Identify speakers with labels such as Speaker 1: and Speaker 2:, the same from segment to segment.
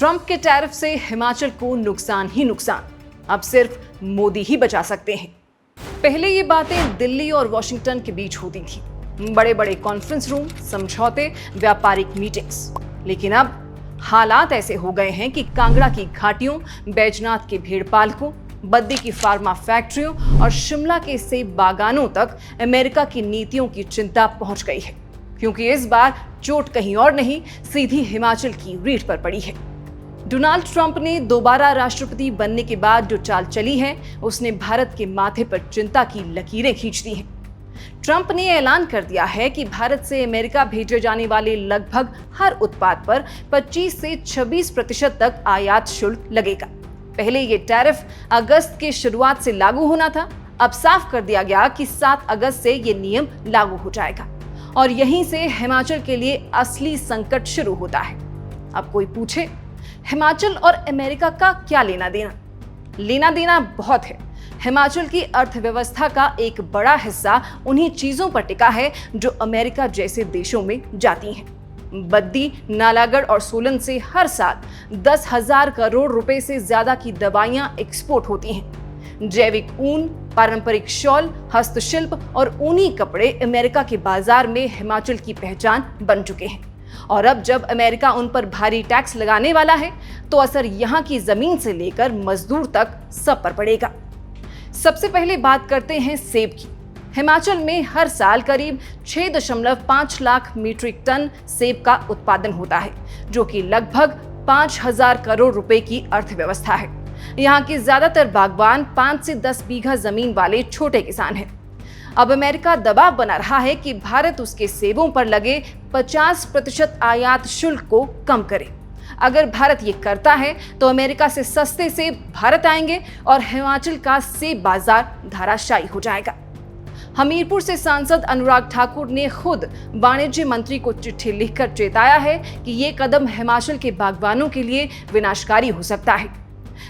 Speaker 1: Trump के tariff से हिमाचल को नुकसान ही नुकसान। अब सिर्फ मोदी ही बचा सकते हैं। पहले ये बातें दिल्ली और वॉशिंगटन के बीच होती थी, बड़े बड़े कॉन्फ्रेंस रूम, समझौते, व्यापारिक मीटिंग्स। लेकिन अब हालात ऐसे हो गए हैं कि कांगड़ा की घाटियों, बैजनाथ के भेड़ पालकों, बद्दी की फार्मा फैक्ट्रियों और शिमला के सेब बागानों तक अमेरिका की नीतियों की चिंता पहुंच गई है, क्योंकि इस बार चोट कहीं और नहीं, सीधी हिमाचल की रीढ़ पर पड़ी है। डोनाल्ड ट्रंप ने दोबारा राष्ट्रपति बनने के बाद जो चाल चली है, उसने भारत के माथे पर चिंता की लकीरें खींच दी हैं। ट्रंप ने ऐलान कर दिया है कि भारत से अमेरिका भेजे जाने वाले लगभग हर उत्पाद पर 25 से 26% तक आयात शुल्क लगेगा। पहले ये टैरिफ अगस्त के शुरुआत से लागू होना था, अब साफ कर दिया गया कि 7 अगस्त से ये नियम लागू हो जाएगा और यहीं से हिमाचल के लिए असली संकट शुरू होता है। अब कोई पूछे, हिमाचल और अमेरिका का क्या लेना देना? लेना देना बहुत है। हिमाचल की अर्थव्यवस्था का एक बड़ा हिस्सा उन्हीं चीजों पर टिका है जो अमेरिका जैसे देशों में जाती हैं। बद्दी, नालागढ़ और सोलन से हर साल 10,000 करोड़ रुपए से ज्यादा की दवाइयां एक्सपोर्ट होती हैं। जैविक ऊन, पारंपरिक शॉल, हस्तशिल्प और ऊनी कपड़े अमेरिका के बाजार में हिमाचल की पहचान बन चुके हैं। और अब जब अमेरिका उन पर भारी टैक्स लगाने वाला है, तो असर यहाँ की जमीन से लेकर मजदूर तक सब पर पड़ेगा। सबसे पहले बात करते हैं सेब की। हिमाचल में हर साल करीब 6.5 लाख मीट्रिक टन सेब का उत्पादन होता है, जो कि लगभग 5,000 करोड़ रुपए की अर्थव्यवस्था है। यहाँ के ज्यादातर बागवान 5 से 10 बीघा जमीन वाले छोटे किसान हैं। अब अमेरिका दबाव बना रहा है कि भारत उसके सेबों पर लगे 50% आयात शुल्क को कम करे। अगर भारत ये करता है तो अमेरिका से सस्ते सेब भारत आएंगे और हिमाचल का सेब बाजार धराशायी हो जाएगा। हमीरपुर से सांसद अनुराग ठाकुर ने खुद वाणिज्य मंत्री को चिट्ठी लिखकर चेताया है कि ये कदम हिमाचल के बागवानों के लिए विनाशकारी हो सकता है।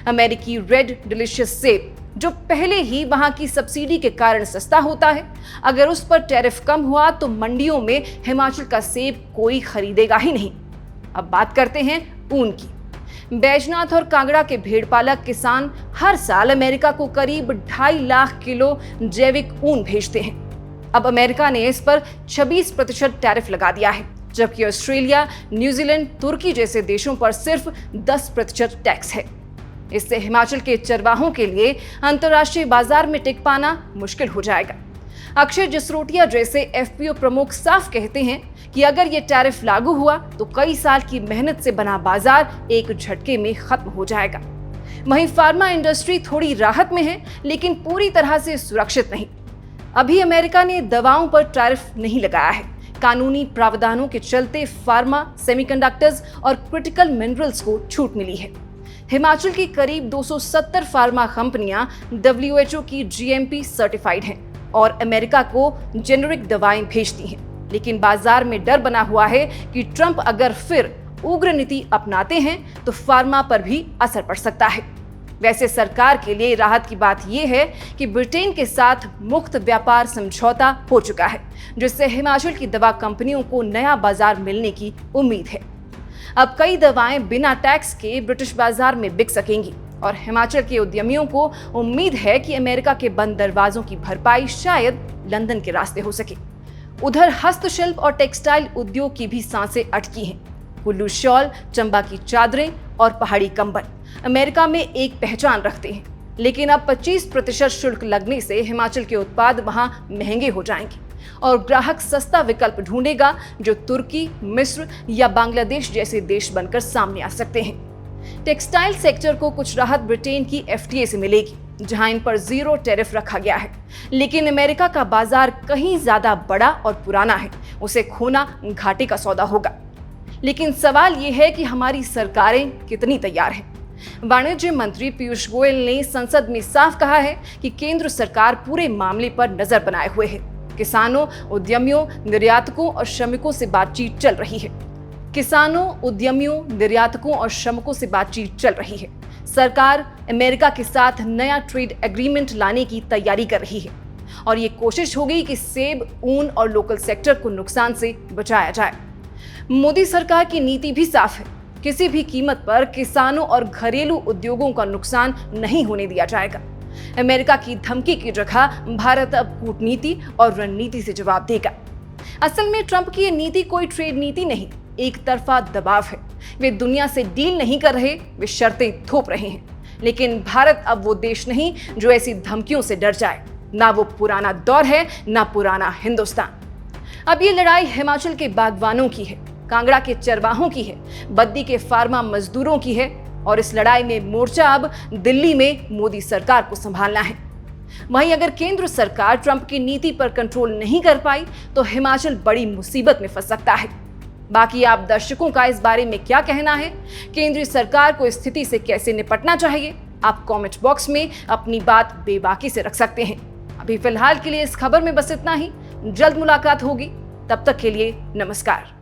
Speaker 1: अमेरिकी रेड डिलीशियस सेब, जो पहले ही वहां की सब्सिडी के कारण सस्ता होता है, अगर उस पर टैरिफ कम हुआ तो मंडियों में हिमाचल का सेब कोई खरीदेगा ही नहीं। अब बात करते हैं ऊन की। बैजनाथ और कांगड़ा के भेड़पालक किसान हर साल अमेरिका को करीब 2.5 लाख किलो जैविक ऊन भेजते हैं। अब अमेरिका ने इस पर 26% टैरिफ लगा दिया है, जबकि ऑस्ट्रेलिया, न्यूजीलैंड, तुर्की जैसे देशों पर सिर्फ 10% टैक्स है। इससे हिमाचल के चरवाहों के लिए अंतर्राष्ट्रीय बाजार में टिक पाना मुश्किल हो जाएगा। अक्षय जसरोटिया जैसे एफपीओ प्रमुख साफ कहते हैं कि अगर ये टैरिफ लागू हुआ तो कई साल की मेहनत से बना बाजार एक झटके में खत्म हो जाएगा। वहीं फार्मा इंडस्ट्री थोड़ी राहत में है, लेकिन पूरी तरह से सुरक्षित नहीं। अभी अमेरिका ने दवाओं पर टैरिफ नहीं लगाया है। कानूनी प्रावधानों के चलते फार्मा, सेमीकंडक्टर्स और क्रिटिकल मिनरल्स को छूट मिली है। हिमाचल की करीब 270 फार्मा कंपनियां WHO की GMP सर्टिफाइड हैं और अमेरिका को जेनेरिक दवाएं भेजती हैं। लेकिन बाजार में डर बना हुआ है कि ट्रंप अगर फिर उग्र नीति अपनाते हैं तो फार्मा पर भी असर पड़ सकता है। वैसे सरकार के लिए राहत की बात यह है कि ब्रिटेन के साथ मुक्त व्यापार समझौता हो चुका है, जिससे हिमाचल की दवा कंपनियों को नया बाजार मिलने की उम्मीद है। अब कई दवाएं बिना टैक्स के ब्रिटिश बाजार में बिक सकेंगी और हिमाचल के उद्यमियों को उम्मीद है कि अमेरिका के बंद दरवाजों की भरपाई शायद लंदन के रास्ते हो सके। उधर हस्तशिल्प और टेक्सटाइल उद्योग की भी सांसें अटकी हैं। कुल्लू शॉल, चंबा की चादरें और पहाड़ी कंबल अमेरिका में एक पहचान रखते हैं, लेकिन अब 25% शुल्क लगने से हिमाचल के उत्पाद वहां महंगे हो जाएंगे और ग्राहक सस्ता विकल्प ढूंढेगा जो तुर्की, मिस्र या बांग्लादेश जैसे देश बनकर सामने आ सकते हैं। टेक्सटाइल सेक्टर को कुछ राहत ब्रिटेन की FTA से मिलेगी, जहां इन पर 0 टैरिफ रखा गया है, लेकिन अमेरिका का बाजार कहीं ज्यादा बड़ा और पुराना है, उसे खोना घाटे का सौदा होगा। लेकिन सवाल यह है कि हमारी सरकारें कितनी तैयार हैं। वाणिज्य मंत्री पीयूष गोयल ने संसद में साफ कहा है कि केंद्र सरकार पूरे मामले पर नजर बनाए हुए है। किसानों, उद्यमियों, निर्यातकों और श्रमिकों से बातचीत चल रही है। सरकार अमेरिका के साथ नया ट्रेड एग्रीमेंट लाने की तैयारी कर रही है और ये कोशिश होगी कि सेब, ऊन और लोकल सेक्टर को नुकसान से बचाया जाए। मोदी सरकार की नीति भी साफ है। किसी भी कीमत पर किसानों और घरेलू उद्योगों का नुकसान नहीं होने दिया जाएगा। अमेरिका की धमकी की जगह भारत अब कूटनीति और रणनीति से जवाब देगा। असल में ट्रंप की ये नीति कोई ट्रेड नीति नहीं, एक तरफा दबाव है। वे दुनिया से डील नहीं कर रहे, वे शर्तें थोप रहे हैं। लेकिन भारत अब वो देश नहीं जो ऐसी धमकियों से डर जाए। ना वो पुराना दौर है, ना पुराना हिंदुस्तान। अब ये लड़ाई हिमाचल के बागवानों की है, कांगड़ा के चरवाहों की है, बद्दी के फार्मा मजदूरों की है, और इस लड़ाई में मोर्चा अब दिल्ली में मोदी सरकार को संभालना है। वहीं अगर केंद्र सरकार ट्रंप की नीति पर कंट्रोल नहीं कर पाई तो हिमाचल बड़ी मुसीबत में फंस सकता है। बाकी आप दर्शकों का इस बारे में क्या कहना है? केंद्रीय सरकार को इस स्थिति से कैसे निपटना चाहिए? आप कमेंट बॉक्स में अपनी बात बेबाकी से रख सकते हैं। अभी फिलहाल के लिए इस खबर में बस इतना ही। जल्द मुलाकात होगी, तब तक के लिए नमस्कार।